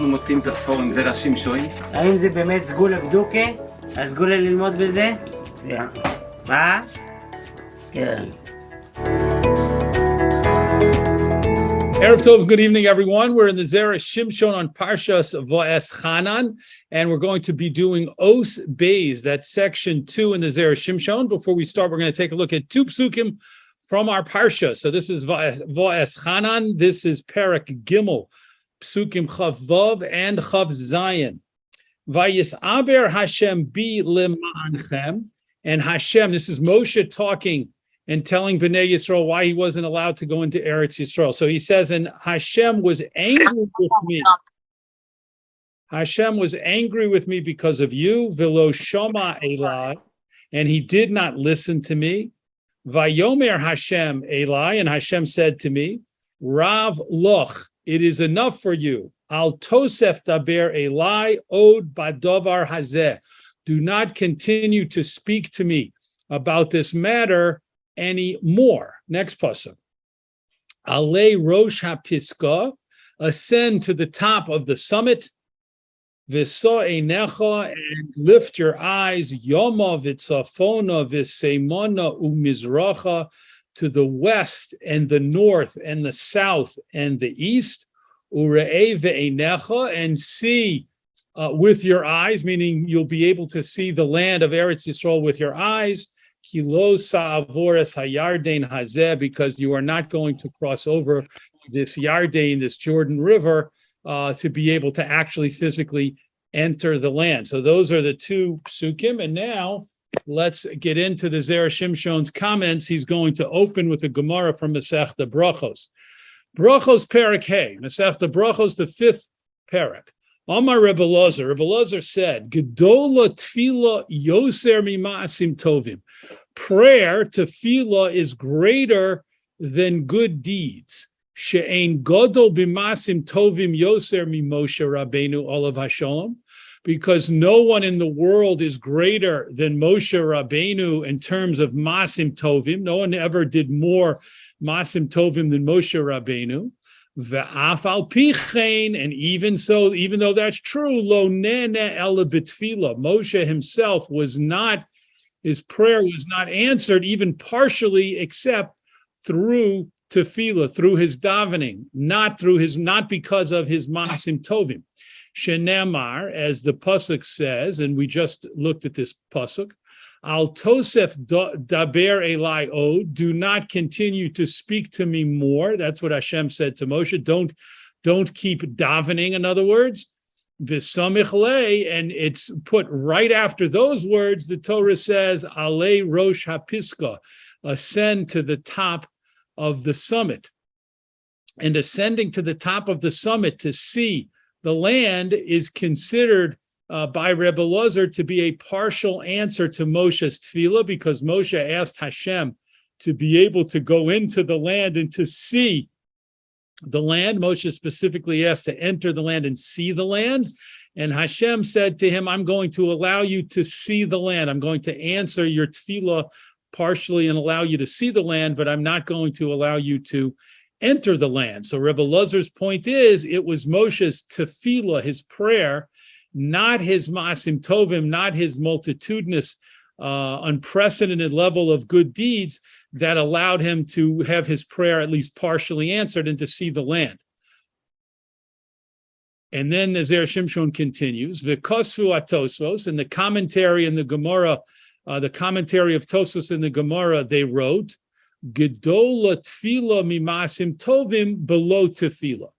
אנחנו מוצאים את הספור עם זרה שמשון? האם זה באמת סגולה בדוקה? הסגולה ללמוד בזה? מה? כן. Erev Tov, good evening, everyone. We're in the Zera Shimshon on Parshas Va'eschanan, and we're going to be doing Os Beis, that's section 2 in the Zera Shimshon. Before we start, we're going to take a look at two psukim from our Parsha. So this is Va'eschanan, this is Perek Gimel, psukim Chav Vav and Chav Zayin. Vayisaber Hashem bi lema'anchem, and Hashem, this is Moshe talking and telling Bnei Yisrael why he wasn't allowed to go into Eretz Yisrael. So he says, and Hashem was angry with me. Hashem was angry with me because of you, v'lo shoma elai, and he did not listen to me. Vayomer Hashem elai, and Hashem said to me, Rav loch, it is enough for you. Al tosef daber elai od badovar hazeh. Do not continue to speak to me about this matter anymore. Next pasuk. Ale rosh hapiska, ascend to the top of the summit. V'so einecha, and lift your eyes. Yoma v'tzafona v'seimona u'mizracha, to the west and the north and the south and the east. Ure'e v'einecha, and see with your eyes, meaning you'll be able to see the land of Eretz Yisrael with your eyes. Kilo sa'avoras hayarden hazeh, because you are not going to cross over this Yarden, this Jordan River, to be able to actually physically enter the land. So those are the two psukim. And now let's get into the Zera Shimshon's comments. He's going to open with a Gemara from Masechta Brachos. Brachos Perek Hey, Masechta Brachos, the fifth Perek. Amar Rebbe Lozer said, Gedola tefila yoser mima'asim tovim. Prayer, tefillah, is greater than good deeds. She'ein godol b'ma'asim tovim yoser mimoshe Rabbeinu olav hashalom. Because no one in the world is greater than Moshe Rabbeinu in terms of ma'asim tovim. No one ever did more ma'asim tovim than Moshe Rabbeinu. Ve'af al pichein, and even so, even though that's true, lo nene ela b'tefillah, Moshe himself was not, his prayer was not answered even partially, except through tefillah, through his davening, not because of his ma'asim tovim. Shenemar, as the pasuk says, and we just looked at this pasuk, Al tosef daber elai od, do not continue to speak to me more. That's what Hashem said to Moshe. Don't keep davening, in other words. V'samich le, and it's put right after those words, the Torah says, Ale rosh hapiska, ascend to the top of the summit. And ascending to the top of the summit to see the land is considered by Rebbe Lozer to be a partial answer to Moshe's tefillah, because Moshe asked Hashem to be able to go into the land and to see the land. Moshe specifically asked to enter the land and see the land. And Hashem said to him, I'm going to allow you to see the land. I'm going to answer your tefillah partially and allow you to see the land, but I'm not going to allow you to enter the land. So Rebbe Lozer's point is, it was Moshe's tefillah, his prayer, not his ma'asim tovim, not his multitudinous, unprecedented level of good deeds that allowed him to have his prayer at least partially answered and to see the land. And then the Zera Shimshon continues, V'kosu atosvos, and the commentary in the Gemara, the commentary of Tosfos in the Gemara, they wrote, Gedola tefila mima'asim tovim below tefila.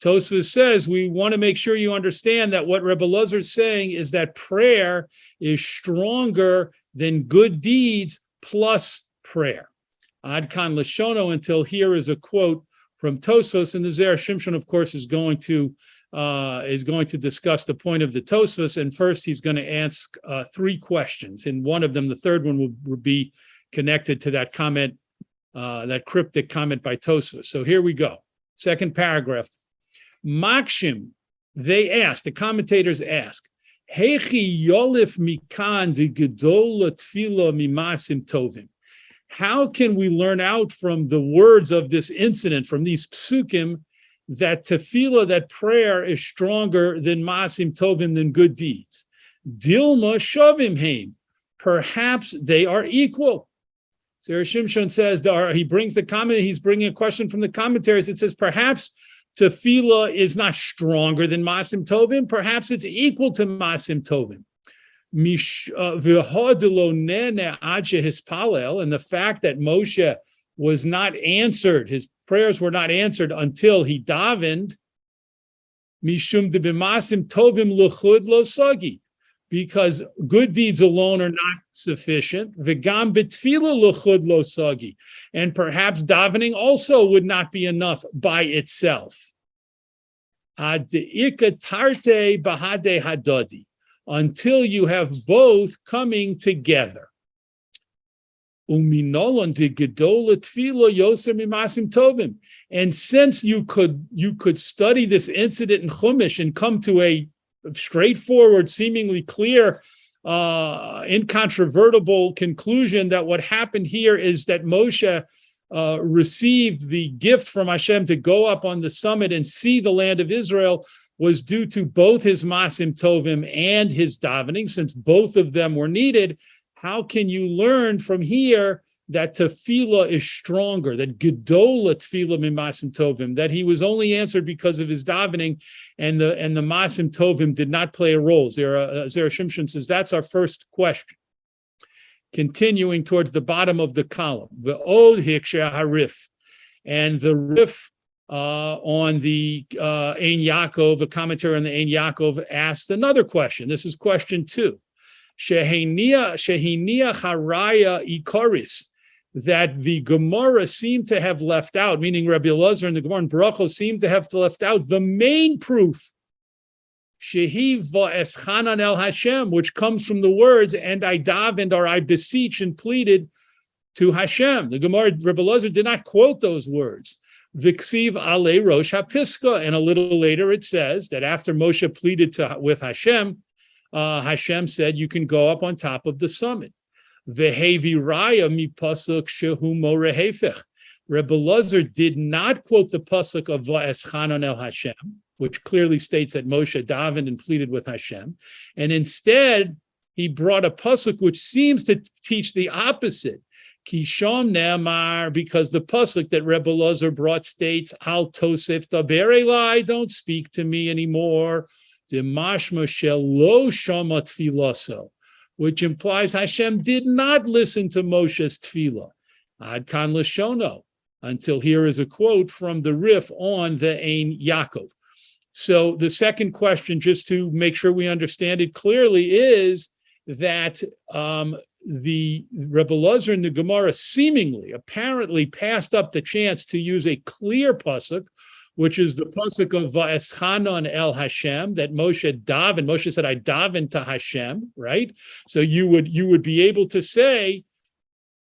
Tosfos says, we want to make sure you understand that what Rebbe Lozer is saying is that prayer is stronger than good deeds plus prayer. Ad kan Lashono, until here is a quote from Tosfos, and the Zera Shimshon, of course, is going to discuss the point of the Tosfos. And first, he's going to ask three questions. And one of them, the third one, will be connected to that comment, that cryptic comment by Tosfos. So here we go. Second paragraph. Makshim, they ask, the commentators ask, Hechi yolif mikan de gedola tefila mimasim tovim. How can we learn out from the words of this incident, from these psukim, that tefillah, that prayer is stronger than masim tovim, than good deeds. Dilma shavim heim. Perhaps they are equal. Zera Shimshon says, he brings the comment, he's bringing a question from the commentaries. It says, perhaps tefillah is not stronger than masim tovim. Perhaps it's equal to masim tovim. And the fact that Moshe was not answered, his prayers were not answered until he davened, mishum de b'masim tovim l'chud lo sagi, because good deeds alone are not sufficient. V'gam b'tefillah l'chud lo sagi, and perhaps davening also would not be enough by itself. Ad de'ika tarte bahade hadodi, until you have both coming together. And since you could study this incident in Chumash and come to a straightforward, seemingly clear, incontrovertible conclusion that what happened here is that Moshe received the gift from Hashem to go up on the summit and see the land of Israel, was due to both his masim tovim and his davening. Since both of them were needed, how can you learn from here that tefillah is stronger, that gedola tefillah min masim tovim, that he was only answered because of his davening, and the masim tovim did not play a role? Zera Shimshon says that's our first question. Continuing towards the bottom of the column, the old hiksha harif, and the rif on the Ein Yaakov, a commentary on the Ein Yaakov, asked another question. This is question 2. Shehinia haraya ikoris, that the Gemara seemed to have left out, meaning Rabbi Elazar and the Gemara and Barachos seemed to have left out the main proof, shehi va'eschanan el Hashem, which comes from the words, and I davened, or I beseech and pleaded to Hashem. The Gemara, Rabbi Elazar did not quote those words. Viksiv ale rosh hapiska, and a little later it says that after Moshe pleaded with Hashem, Hashem said, you can go up on top of the summit. Vehevi raya mi pasuk shehu morehefech. Rebbe Elazar did not quote the pasuk of Va'eschanan el Hashem, which clearly states that Moshe davened and pleaded with Hashem, and instead he brought a pasuk which seems to teach the opposite. Kisham ne'amar, because the pasuk that Rebbe Elazar brought states, Al tosef daber elai, don't speak to me anymore. Demashma shelo shama tfilaso, which implies Hashem did not listen to Moshe's tefillah. Ad kan lashono, until here is a quote from the Rif on the Ein Yaakov. So the second question, just to make sure we understand it clearly, is that the Rebbe Elazar and the Gemara seemingly, apparently passed up the chance to use a clear pasuk, which is the pasuk of Va'eschanan el Hashem, that Moshe davened. Moshe said, I davened to Hashem, right? So you would be able to say,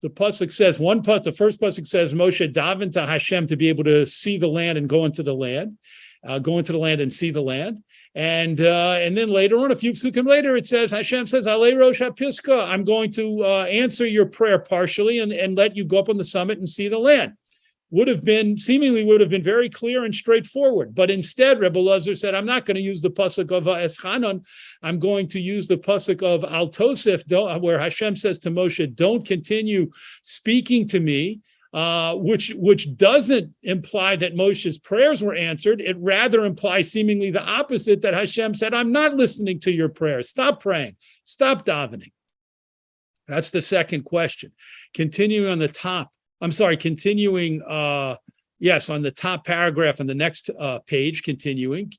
the pasuk says, the first pasuk says, Moshe davened to Hashem to be able to see the land and go into the land, and see the land. And then later on, a few psukim later, it says, Hashem says, Ale Rosh HaPiska, I'm going to answer your prayer partially and let you go up on the summit and see the land. Seemingly would have been very clear and straightforward. But instead, Rebbe Elazar said, I'm not going to use the pasuk of Eschanon. I'm going to use the pasuk of Al Tosef, where Hashem says to Moshe, don't continue speaking to me, which doesn't imply that Moshe's prayers were answered. It rather implies seemingly the opposite, that Hashem said, I'm not listening to your prayers. Stop praying. Stop davening. That's the second question. Continuing on the top paragraph on the next page, continuing.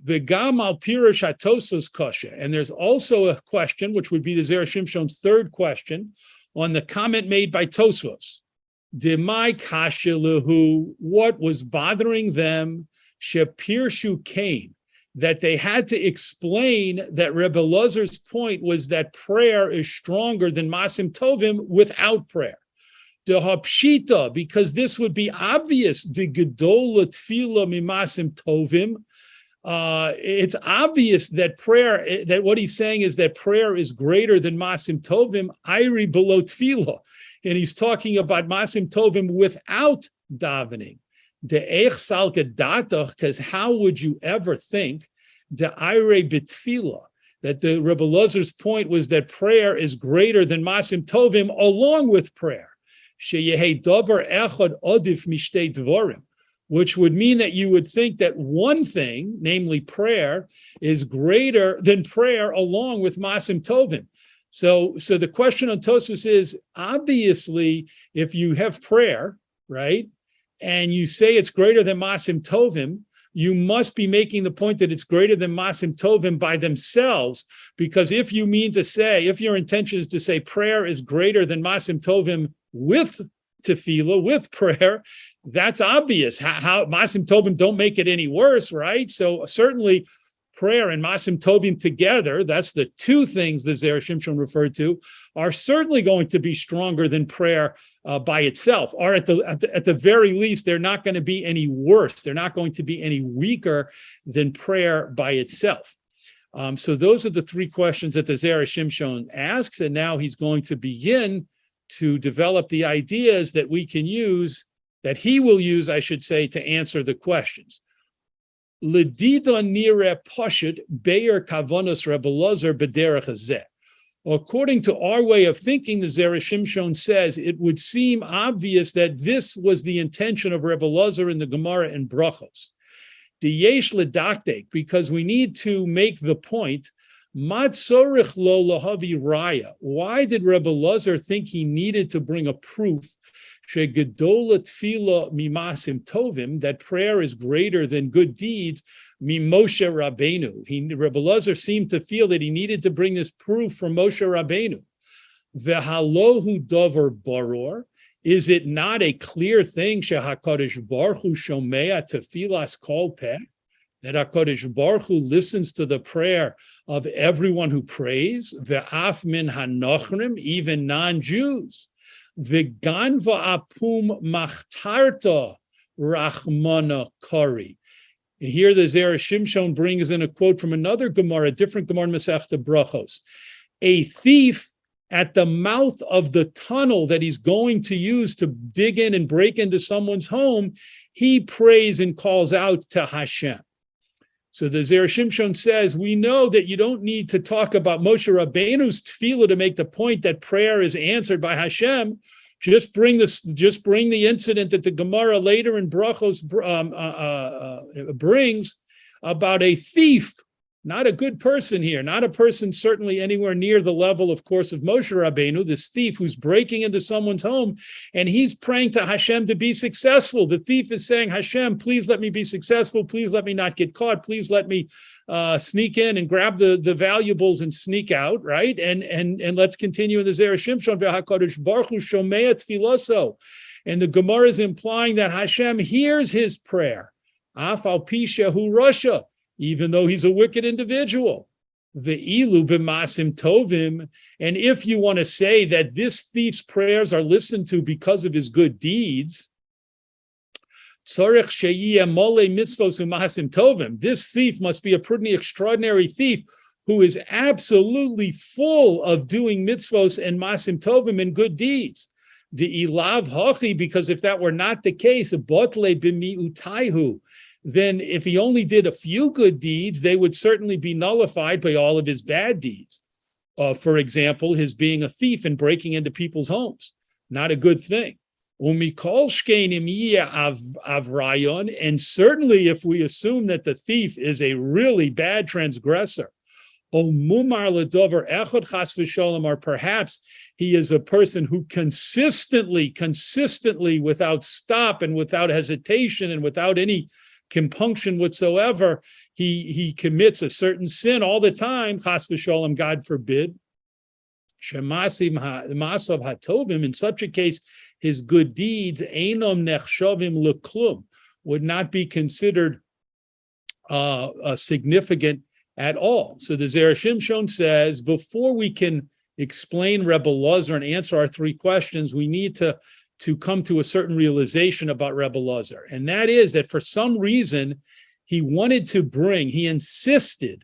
V'gam al pirush hatosos kasha. And there's also a question, which would be the Zera Shimshon's third question, on the comment made by Tosfos. Demai kasha lehu, what was bothering them, shepirshu came, that they had to explain that Rebbe Elazar's point was that prayer is stronger than masim tovim without prayer. The hapshita, because this would be obvious, the gedola tefillah mimasim tovim. It's obvious that prayer, that what he's saying is that prayer is greater than masim tovim, iri below tefillah. And he's talking about masim tovim without davening. Because how would you ever think the ire bitfila, that the Rebbe Lozer's point was that prayer is greater than masim tovim along with prayer, sheyehi davar echad odif mishtei dvorim, which would mean that you would think that one thing, namely prayer, is greater than prayer along with masim tovim. So the question on Tosfos is, obviously, if you have prayer, right, and you say it's greater than masim tovim, you must be making the point that it's greater than masim tovim by themselves, because if you mean to say, if your intention is to say prayer is greater than masim tovim with tefillah, with prayer, that's obvious. How masim tovim don't make it any worse, right? So certainly prayer and masim tovim together, that's the two things that Zera Shimshon referred to, are certainly going to be stronger than prayer by itself, or at the very least, they're not going to be any worse. They're not going to be any weaker than prayer by itself. So those are the three questions that the Zera Shimshon asks, and now he's going to begin to develop the ideas that we can use, that he will use, I should say, to answer the questions. L'dida nire pashut be'er kavanos Rebbe Lozer b'derech hazeh. According to our way of thinking, the Zera Shimshon says, it would seem obvious that this was the intention of Rebbe Lozer in the Gemara and Brachos. Diyesh ledaktek, because we need to make the point, Mad sorich lo lahavi raya. Why did Rebbe Lozer think he needed to bring a proof shegedola tefila mimasim tovim, that prayer is greater than good deeds, Moshe Rabbeinu? Rebbe Lozer seemed to feel that he needed to bring this proof from Moshe Rabbeinu. V'halohu dover baror. Is it not a clear thing shehakadosh baruch hu shomea tefilas kol peh, that HaKadosh Baruch Hu listens to the prayer of everyone who prays, ve'af min hanochrim, even non-Jews, ve'gan va'apum machtarta rachmana kari. And here the Zera Shimshon brings in a quote from another Gemara, a different Gemara in Masechta Brachos. A thief at the mouth of the tunnel that he's going to use to dig in and break into someone's home, he prays and calls out to Hashem. So the Zera Shimshon says, we know that you don't need to talk about Moshe Rabbeinu's tefillah to make the point that prayer is answered by Hashem. Just bring the incident that the Gemara later in Brachos brings about a thief, not a good person here, not a person certainly anywhere near the level, of course, of Moshe Rabbeinu, this thief who's breaking into someone's home, and he's praying to Hashem to be successful. The thief is saying, Hashem, please let me be successful. Please let me not get caught. Please let me sneak in and grab the valuables and sneak out, right? And let's continue in the Zera Shimshon, v'hakadosh baruch hu shomea tfiloso. And the Gemara is implying that Hashem hears his prayer. Af al pi shehu rasha, even though he's a wicked individual. Ve'ilu b'masim tovim. And if you want to say that this thief's prayers are listened to because of his good deeds, tzorech sheyiyeh mole mitzvos u'masim tovim. This thief must be a pretty extraordinary thief who is absolutely full of doing mitzvos and masim tovim and good deeds. The ilav hachi, because if that were not the case, botle b'mi'utaihu, then if he only did a few good deeds, they would certainly be nullified by all of his bad deeds. For example, his being a thief and breaking into people's homes, not a good thing. Umikol shkeinim avrayon, and certainly if we assume that the thief is a really bad transgressor, or perhaps he is a person who consistently, without stop and without hesitation and without any compunction whatsoever, he commits a certain sin all the time, chas v'sholem, God forbid. Shemasim masav hatovim, in such a case, his good deeds einom nechshavim leklum, would not be considered significant at all. So the Zera Shimshon says, before we can explain Rebbe Lozer and answer our three questions, we need to come to a certain realization about Rebbe Lozer. And that is that for some reason, he insisted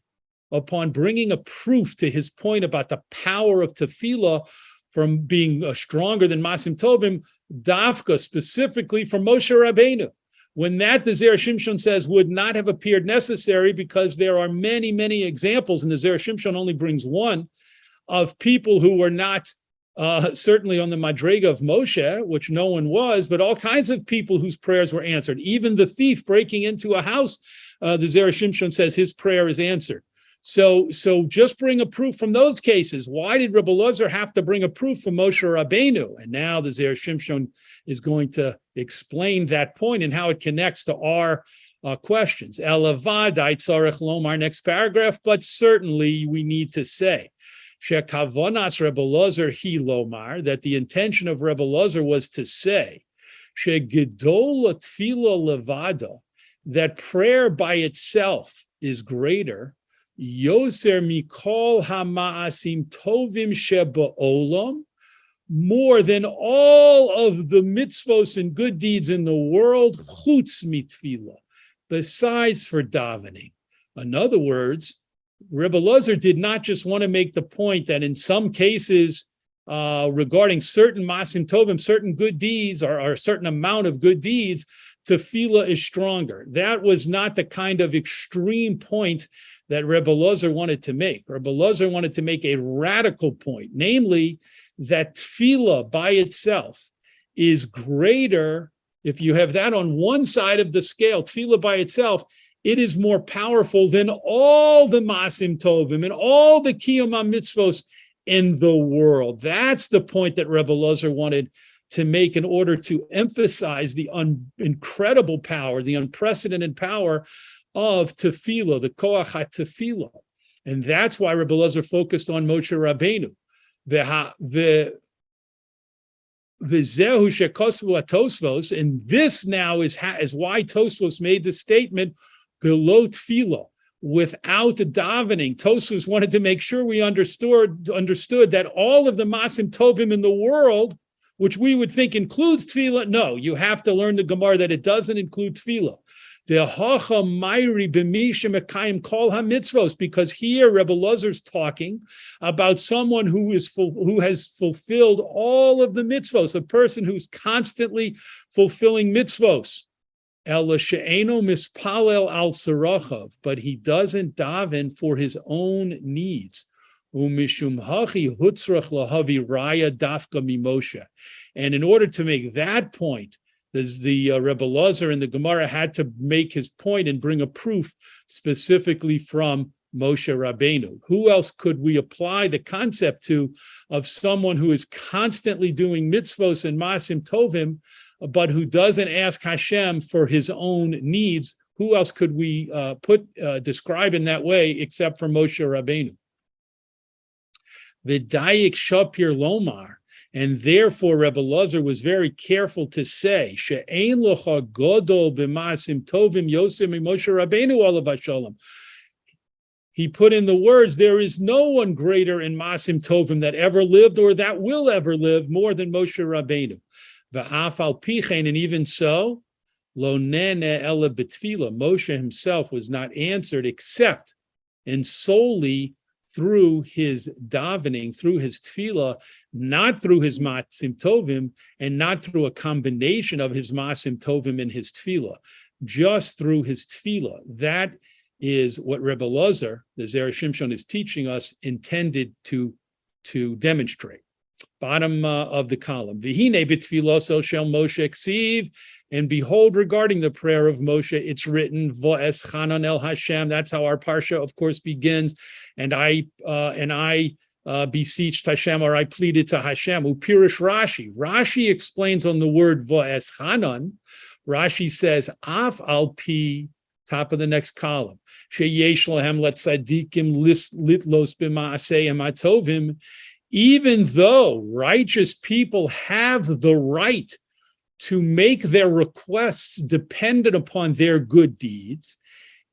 upon bringing a proof to his point about the power of tefillah from being stronger than Masim Tovim, dafka, specifically from Moshe Rabbeinu. when that the Zera Shimshon says would not have appeared necessary, because there are many, many examples, and the Zera Shimshon only brings one, of people who were not certainly on the Madrega of Moshe, which no one was, but all kinds of people whose prayers were answered. Even the thief breaking into a house, the Zera Shimshon says his prayer is answered. So just bring a proof from those cases. Why did Rebbe Elazar have to bring a proof from Moshe Rabbeinu? And now the Zera Shimshon is going to explain that point and how it connects to our questions. Elavadai tzarech lomar, next paragraph, but certainly we need to say shekavonas Rebbe Elazar hi lomar, that the intention of Rebbe Elazar was to say shegedol tefila levada, that prayer by itself is greater, Yoser mikol hamaasim tovim sheba'olam, more than all of the mitzvos and good deeds in the world, chutz mitfila, besides for davening. In other words, Rebbe Elazar did not just want to make the point that in some cases regarding certain maasim tovim, certain good deeds, or a certain amount of good deeds, tefillah is stronger. That was not the kind of extreme point that Rebbe Elazar wanted to make. Rebbe Elazar wanted to make a radical point, namely that tefillah by itself is greater. If you have that on one side of the scale, tefillah by itself, it is more powerful than all the maasim tovim and all the kiyum mitzvos in the world. That's the point that Rebbe Elazar wanted to make in order to emphasize the incredible power, the unprecedented power of tefillah, the koach ha-tefillah. And that's why Rabbi Elazar focused on Moshe Rabbeinu. V'zehu shekosvu ha-tosvos, and this now is why Tosvos made the statement, below tefillah, without davening. Tosvos wanted to make sure we understood that all of the masim tovim in the world, which we would think includes tefillah, no, you have to learn the Gemara that it doesn't include tefillah. The hacha mayri b'misha mekayim kol ha-mitzvos, because here Rebbe Elazar's talking about someone who has fulfilled all of the mitzvos, a person who's constantly fulfilling mitzvos. Ela she'eno mispalel al tzarachav, but he doesn't daven for his own needs. Umishum hachi hutzrach lahavi raya dafka mimoshe. And in order to make that point, the Rebbe Elazar in the Gemara had to make his point and bring a proof specifically from Moshe Rabbeinu. Who else could we apply the concept to of someone who is constantly doing mitzvos and maasim tovim, but who doesn't ask Hashem for his own needs? Who else could we describe in that way except for Moshe Rabbeinu? V'dayik shapir lomar. And therefore, Rebbe Elazar was very careful to say, "She'ein locha godol b'maasim tovim yosem Moshe Rabbeinu olav hashalom." He put in the words, "There is no one greater in maasim tovim that ever lived or that will ever live more than Moshe Rabbeinu." V'af al pichein, and even so, lo nene ela b'tfila. Moshe himself was not answered except and solely through his davening, through his tefillah, not through his maasim tovim, and not through a combination of his maasim tovim and his tefillah, just through his tefillah. That is what Rebbe Elazar, the Zera Shimshon, is teaching us, intended to demonstrate. Bottom of the column. V'hine b'tfiloso shel Moshe ksiv, and behold, regarding the prayer of Moshe, it's written, Vo'es Chanan el Hashem. That's how our parsha, of course, begins. And I beseeched Hashem, or I pleaded to Hashem. Upirish Rashi. Rashi explains on the word Vo'es Chanan. Rashi says, Af al pi, top of the next column. Sheyesh lahem letzadikim litlos b'ma'aseim atovim. Even though righteous people have the right to make their requests dependent upon their good deeds,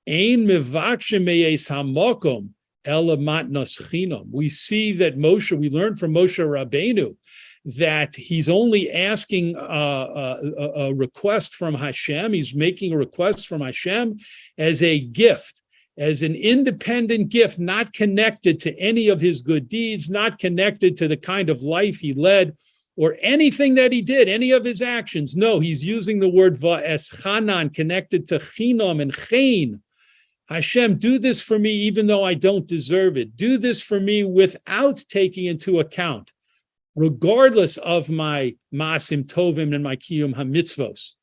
ein mevakshem me'es hamakom ela matnos chinam. We see that we learn from Moshe Rabbeinu that he's only asking a request from Hashem. He's making a request from Hashem as a gift, as an independent gift, not connected to any of his good deeds, not connected to the kind of life he led, or anything that he did, any of his actions. No, he's using the word va'eschanan connected to chinam and chen. Hashem, do this for me even though I don't deserve it. Do this for me without taking into account, regardless of my ma'asim tovim and my kiyum hamitzvos.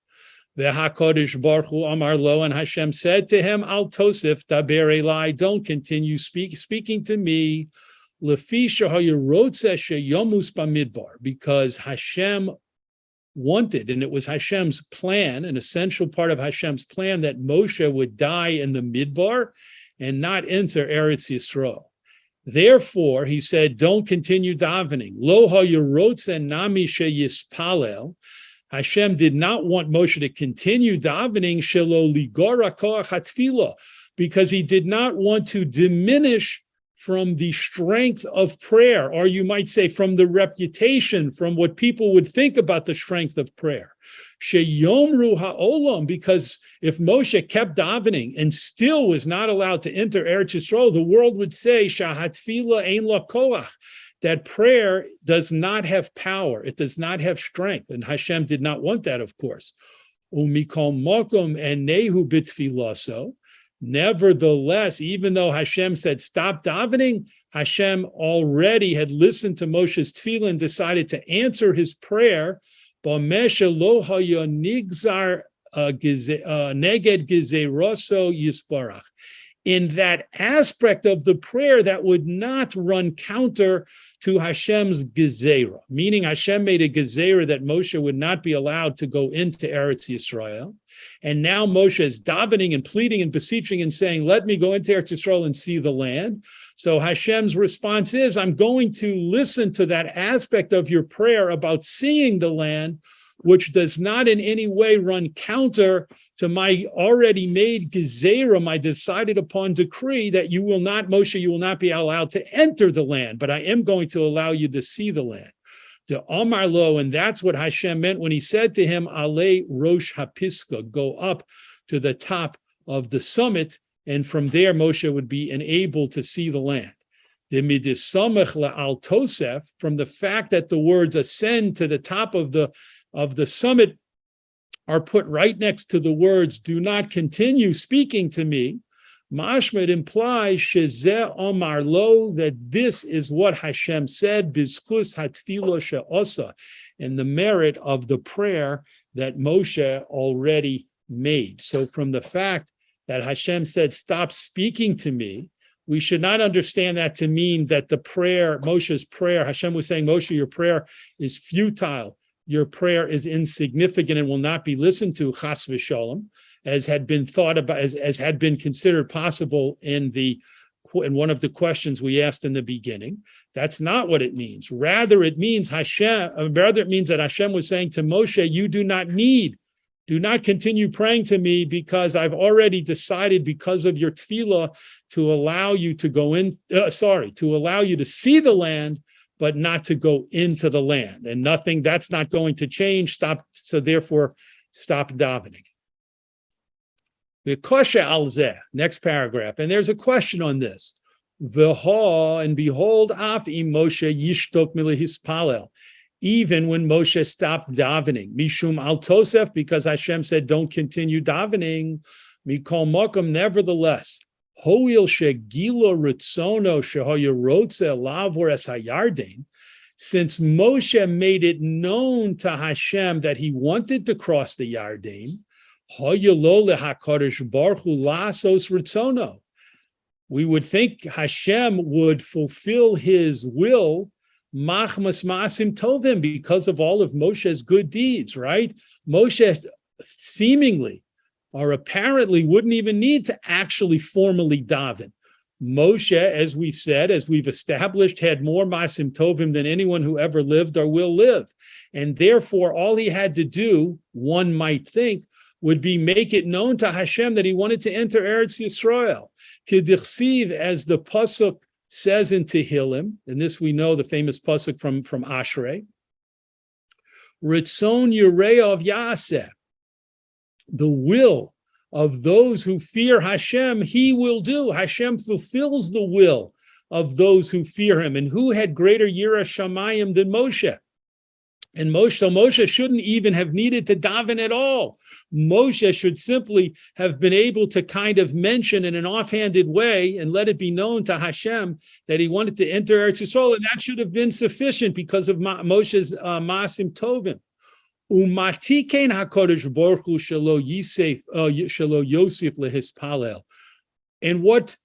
VeHaKadosh Baruch Hu Amar Lo, and Hashem said to him, Al Tosif Daber Elai, don't continue speaking to me, Lefi Shehayirotze Sheyomus Bamidbar, because Hashem wanted, and it was Hashem's plan, an essential part of Hashem's plan, that Moshe would die in the Midbar and not enter Eretz Yisrael. Therefore, he said, don't continue davening. Lo Hayirotze Nami Sheyispalel. Hashem did not want Moshe to continue davening shelo ligora koach hatfilah, because he did not want to diminish from the strength of prayer, or you might say from the reputation, from what people would think about the strength of prayer. Sheyomru ha'olam, because if Moshe kept davening and still was not allowed to enter Eretz Yisrael, the world would say shahatfilah ein la koach, that prayer does not have power, it does not have strength, and Hashem did not want that, of course. Umikol mokom enehu bitfilaso. Nevertheless, even though Hashem said stop davening, Hashem already had listened to Moshe's tefillah and decided to answer his prayer. Neged gezeroso yisbarach. In that aspect of the prayer that would not run counter to Hashem's gezerah, meaning Hashem made a gezerah that Moshe would not be allowed to go into Eretz Yisrael. And now Moshe is davening and pleading and beseeching and saying, let me go into Eretz Yisrael and see the land. So Hashem's response is, I'm going to listen to that aspect of your prayer about seeing the land, which does not in any way run counter to my already made gezerah, my decided upon decree that you will not, Moshe, you will not be allowed to enter the land, but I am going to allow you to see the land. To Amar Lo, and that's what Hashem meant when he said to him, Ale Rosh HaPiska, go up to the top of the summit, and from there Moshe would be enabled to see the land. The Midisamach La'al Tosef, from the fact that the words ascend to the top of the summit are put right next to the words, do not continue speaking to me, Mashmad implies Shezeh Omar Lo, that this is what Hashem said, Bizkus Hatfilo She'osa, and the merit of the prayer that Moshe already made. So from the fact that Hashem said, stop speaking to me, we should not understand that to mean that the prayer, Moshe's prayer, Hashem was saying, Moshe, your prayer is futile. Your prayer is insignificant and will not be listened to, chas v'shalom, as had been thought about, as had been considered possible in one of the questions we asked in the beginning. That's not what it means. Rather, it means that Hashem was saying to Moshe, you do not continue praying to me, because I've already decided, because of your tefillah, to allow you to to allow you to see the land, but not to go into the land. And that's not going to change. Therefore, stop davening. Next paragraph, and there's a question on this. And behold, Moshe yishtok milihispalel. Even when Moshe stopped davening, mishum al tosef, because Hashem said, don't continue davening, mikol mokum, nevertheless, hoil shegilo ritzono shehoyerotze lavor es hayarden, since Moshe made it known to Hashem that he wanted to cross the Yarden, hoyelo lehakadosh baruch hu lasos ritzono, we would think Hashem would fulfill his will, machmas ma'asim tovim, because of all of Moshe's good deeds, right? Moshe seemingly or apparently wouldn't even need to actually formally daven. Moshe, as we said, as we've established, had more ma'asim tovim than anyone who ever lived or will live. And therefore, all he had to do, one might think, would be make it known to Hashem that he wanted to enter Eretz Yisrael. K'dichsiv, as the pasuk says in Tehillim, and this we know, the famous pasuk from Ashrei, Ritzon Yirei of Yaseh, the will of those who fear Hashem, he will do. Hashem fulfills the will of those who fear him. And who had greater Yira Shamayim than Moshe? And Moshe shouldn't even have needed to daven at all. Moshe should simply have been able to kind of mention in an offhanded way and let it be known to Hashem that he wanted to enter Eretz Yisrael, and that should have been sufficient because of Moshe's Maasim Tovim. Umatikein HaKadosh Baruch Hu shelo Yosef lehispalel. And what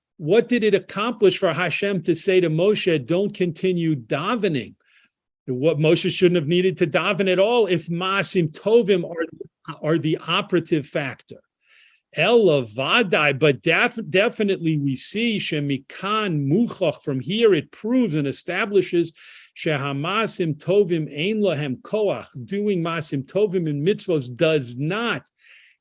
did it accomplish for Hashem to say to Moshe, don't continue davening? What Moshe shouldn't have needed to daven at all if Maasim Tovim are the operative factor. Ella Vadai, but definitely we see Shemikan Muchach, from here it proves and establishes Shehamasim Tovim Ein Lahem Koach, doing Maasim Tovim in mitzvos does not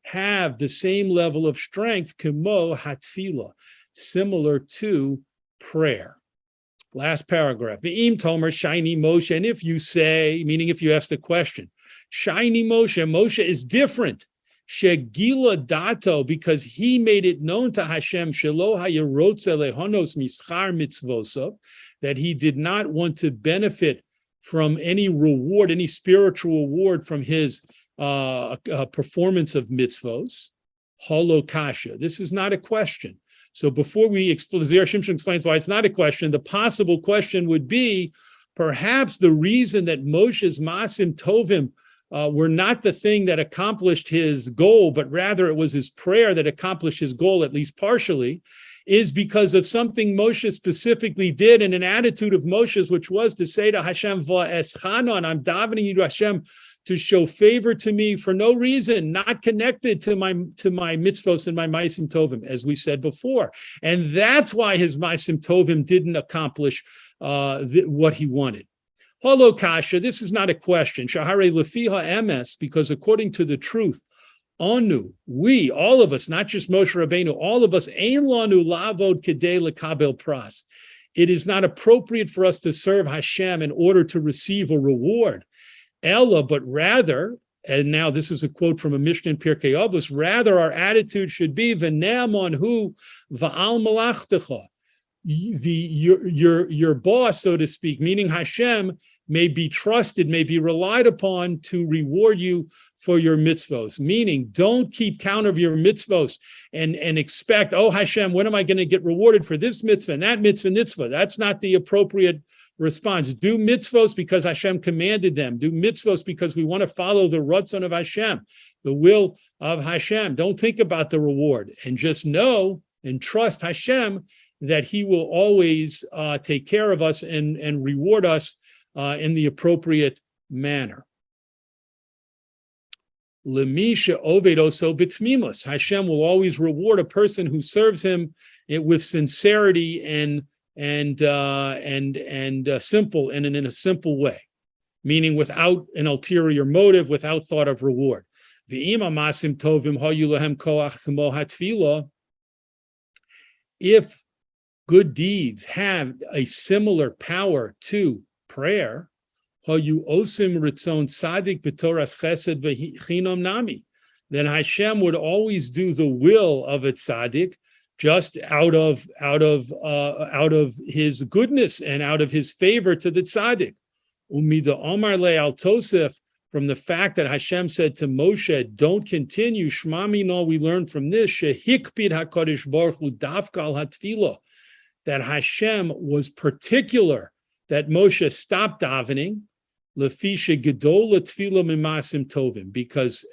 have the same level of strength, Kemo Hatfila, similar to prayer. Last paragraph. Ve'im Tomer Shiny Moshe, and if you say, meaning if you ask the question, Shiny Moshe is different. Shegila Dato, because he made it known to Hashem, Shelo Hayarotze Lehonos Mischar Mitzvosov, that he did not want to benefit from any reward, any spiritual reward from his performance of mitzvos. Holo Kasha. This is not a question. So before we explain, Zera Shimshon explains why it's not a question. The possible question would be, perhaps the reason that Moshe's Maasim Tovim were not the thing that accomplished his goal, but rather it was his prayer that accomplished his goal, at least partially, is because of something Moshe specifically did and an attitude of Moshe's, which was to say to Hashem, Va'eschanon, I'm davening you to Hashem to show favor to me for no reason, not connected to my mitzvos and my Maasim Tovim, as we said before. And that's why his Maasim Tovim didn't accomplish what he wanted. Holo Kasha, this is not a question. Shahare Lefiha MS, because according to the truth, Anu, we, all of us, not just Moshe Rabbeinu, all of us, Ein Lanu Lavod Kedei Lekabel Pras. It is not appropriate for us to serve Hashem in order to receive a reward. Ella, but rather, and now this is a quote from a Mishnah in Pirkei Avos, rather our attitude should be v'ne'am on who v'al malachtecha, your boss, so to speak, meaning Hashem, may be trusted, may be relied upon to reward you for your mitzvos. Meaning, don't keep count of your mitzvos and expect, oh Hashem, when am I going to get rewarded for this mitzvah and that mitzvah? That's not the appropriate response. Do mitzvos because Hashem commanded them. Do mitzvos because we want to follow the ratzon of Hashem, the will of Hashem. Don't think about the reward, and just know and trust Hashem that he will always take care of us and reward us in the appropriate manner. Lemisha ovedoso bitmimus. Hashem will always reward a person who serves him with sincerity and simple and in a simple way, meaning without an ulterior motive, without thought of reward. If good deeds have a similar power to prayer, then Hashem would always do the will of a tzaddik, just out of his goodness and out of his favor to the tzaddik. Umida Omar le al Tosef, from the fact that Hashem said to Moshe, don't continue, Shmami no, we learn from this, Shehikpid HaKadosh Baruch Hu Davkal HaTfilah, that Hashem was particular that Moshe stopped davening, Lefisha Gedola Tfilah Mimasim Tovim, because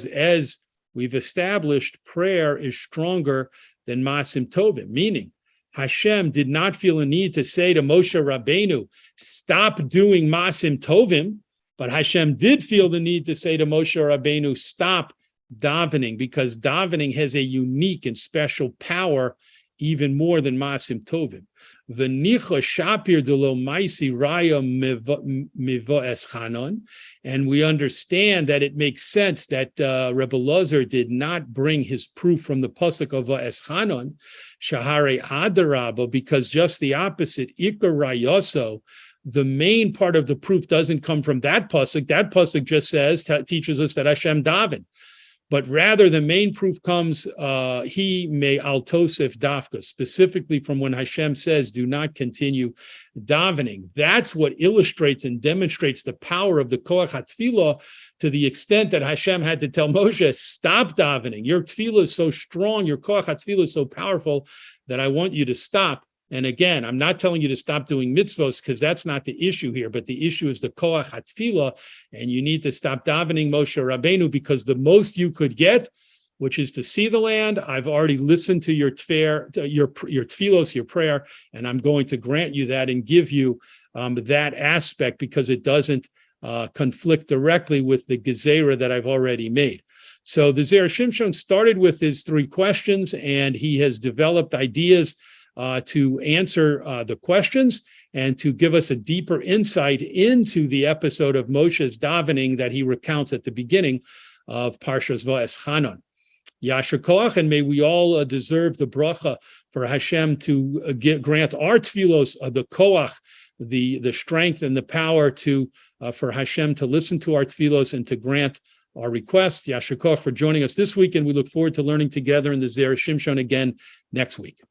as we've established, prayer is stronger than Maasim Tovim, meaning Hashem did not feel a need to say to Moshe Rabbeinu, stop doing Maasim Tovim, but Hashem did feel the need to say to Moshe Rabbeinu, stop davening, because davening has a unique and special power, even more than Maasim Tovim. V'nicha shapir delo maisi raya mivo eschanon, and we understand that it makes sense that Rebbe Lozer did not bring his proof from the pasuk of eschanon, shahare adarabah, because just the opposite, ikar rayoso, the main part of the proof doesn't come from that pasuk. That pasuk just says, teaches us that Hashem daven. But rather, the main proof comes, he may al tosef dafka, specifically from when Hashem says, do not continue davening. That's what illustrates and demonstrates the power of the koach hatfilah, to the extent that Hashem had to tell Moshe, stop davening. Your tefillah is so strong, your koach hatfilah is so powerful that I want you to stop. And again, I'm not telling you to stop doing mitzvos, because that's not the issue here, but the issue is the koach hatfilah, and you need to stop davening Moshe Rabbeinu, because the most you could get, which is to see the land, I've already listened to your tefillos, your prayer, and I'm going to grant you that and give you that aspect, because it doesn't conflict directly with the gezerah that I've already made. So the Zera Shimshon started with his 3 questions, and he has developed ideas to answer the questions and to give us a deeper insight into the episode of Moshe's davening that he recounts at the beginning of Parshas Va'eschanan. Yasher koach, and may we all deserve the bracha for Hashem to grant our tefillos the koach, the strength and the power to for Hashem to listen to our tefillos and to grant our requests. Yasher koach for joining us this week, and we look forward to learning together in the Zera Shimshon again next week.